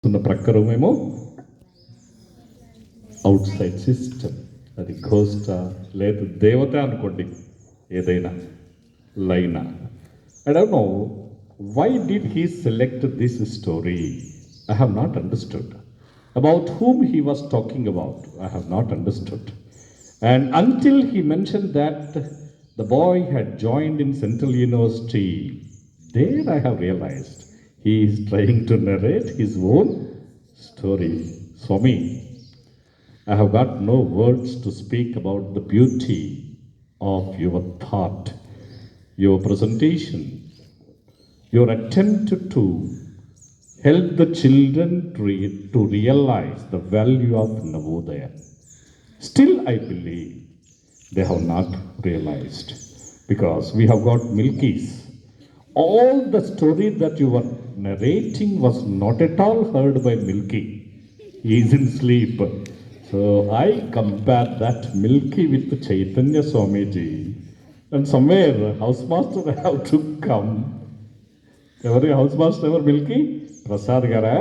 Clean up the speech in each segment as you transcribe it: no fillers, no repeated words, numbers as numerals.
ఉన్న ప్రకారమేమో outside system, అది ఘోస్ట్ లేదు దేవత అనుకోండి, ఏదైనా లైనా. I don't know why did he select this story. I have not understood. About whom he was talking about, I have not understood. And until he mentioned that the boy had joined in Central University, there I have realized he is trying to narrate his own story. Swami, I have got no words to speak about the beauty of your thought, your presentation, your attempt to help the children to realize the value of Navodaya. Still, I believe they have not realized, because we have got Milkies. All the story that you were narrating was not at all heard by Milky. He is in sleep. So I compare that Milky with Chaitanya Swamiji, and somewhere house master have to come. ఎవరి house master ఎవరు? Milky Prasad గారా,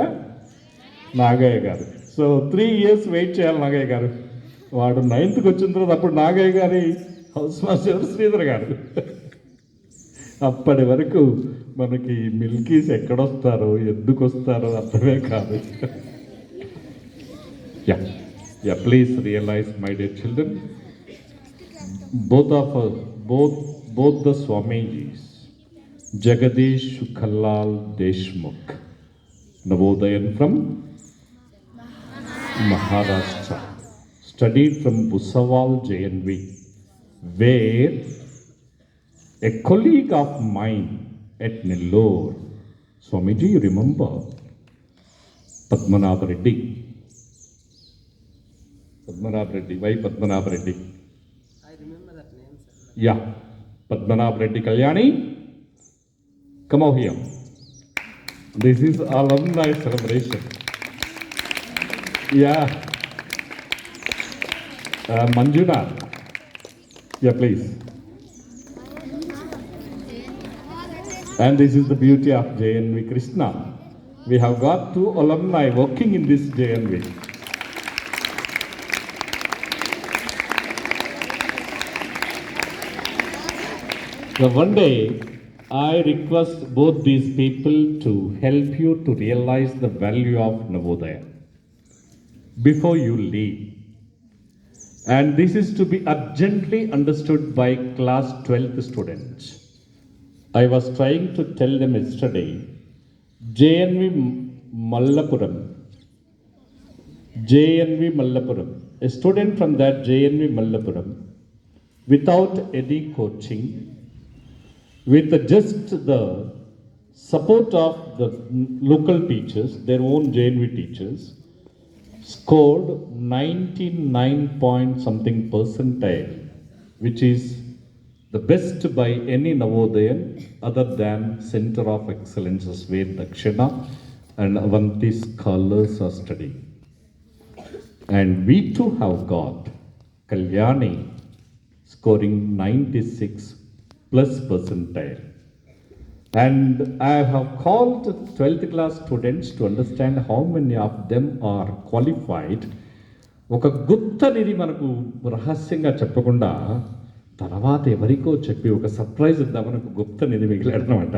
నాగయ్య గారు. So 3 years wait చేయాలి నాగయ్య గారు. వాడు 9th వచ్చిన తర్వాత అప్పుడు నాగయ్య గారి హౌస్ మాస్టర్ ఎవరు? శ్రీధర్ గారు. అప్పటి వరకు మనకి మిల్కీస్ ఎక్కడొస్తారో ఎందుకు వస్తారో అర్థమే కాదు. Yeah please realise my dear children, both the Swamijis, Jagadish Kallal Deshmukh, Navodayan from Maharashtra, studied from Busawal JNV, where a colleague of mine at Nellore, Swamiji, you remember Padmanabh Reddy? Padmanabh Reddy, why Padmanabh Reddy? I remember that name, sir. Yeah, Padmanabh Reddy Kalyani. Come over here. This is alumni celebration. Yeah. Manjuna. Yeah, please. And this is the beauty of JNV Krishna. We have got 2 alumni working in this JNV. So one day, I request both these people to help you to realize the value of Navodaya before you leave. And this is to be urgently understood by class 12th students. I was trying to tell them yesterday, JNV Mallapuram, a student from that JNV Mallapuram, without any coaching, with just the support of the local teachers, their own JNV teachers, scored 99 point something percentile, which is the best by any Navodayan other than Center of Excellences where Dakshina and Avanti scholars are studying. And we too have got Kalyani scoring 96 plus percentile. And I have called 12th class students to understand how many of them are qualified. ఒక గుత్తనిది మనకు రహస్యంగా చెప్పకుండా తర్వాత ఎవరికో చెప్పి ఒక surprise ఇద్దాం, మనకు గుప్తనిధి మిగిలాడనమాట.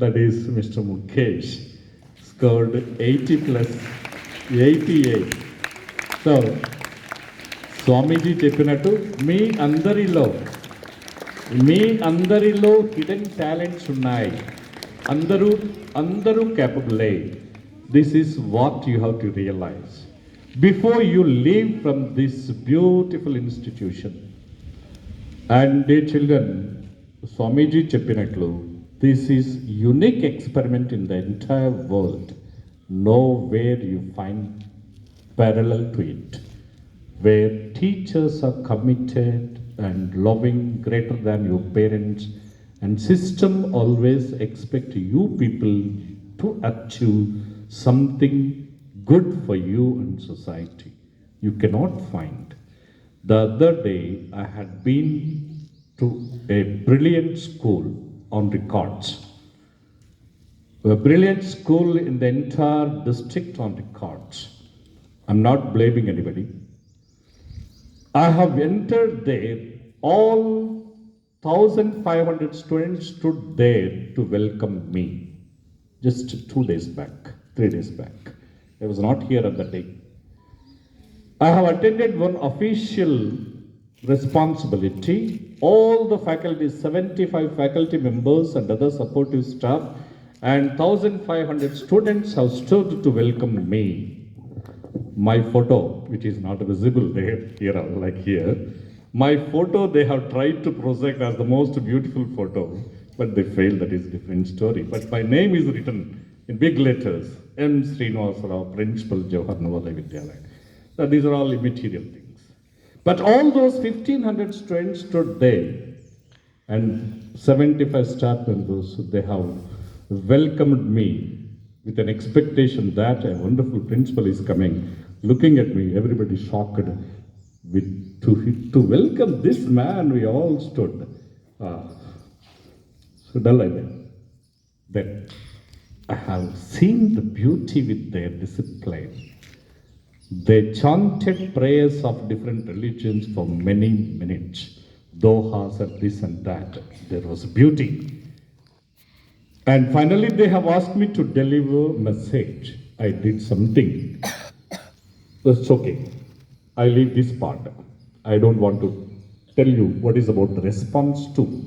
That is mister Mukesh, scored 80 plus 88. So Swamiji చెప్పినట్టు మీ అందరిలో హిడెన్ టాలెంట్స్ ఉన్నాయి. అందరూ క్యాపబులే. This is what you have to realize before you leave from this beautiful institution. And they children, Swamiji చెప్పినట్లు this is unique experiment in the entire world. Nowhere you find parallel to it, where teachers are committed and loving greater than your parents, and system always expect you people to achieve something good for you and society. You cannot find. The other day I had been to a brilliant school on records. A brilliant school in the entire district on records. I'm not blaming anybody. I have entered there, all 1,500 students stood there to welcome me. Just 2 days back, 3 days back. I was not here on that day. I have attended one official responsibility. All the faculty, 75 faculty members and other supportive staff, and 1,500 students have stood to welcome me. My photo, which is not visible there, here, like here, my photo they have tried to project as the most beautiful photo, but they failed. That is a different story. But my name is written in big letters, M. Srinivasa Rao, Principal, Jawahar Navodaya Vidyalaya. So these are all immaterial things. But all those 1,500 students stood there, and 75 staff members, they have welcomed me with an expectation that a wonderful principal is coming. Looking at me, everybody shocked. To welcome this man, we all stood. So dull I went. Then I have seen the beauty with their discipline. They chanted prayers of different religions for many minutes. Dohas and this and that. There was beauty. And finally, they have asked me to deliver message. I did something. That's okay. I leave this part. I don't want to tell you what is about the response to.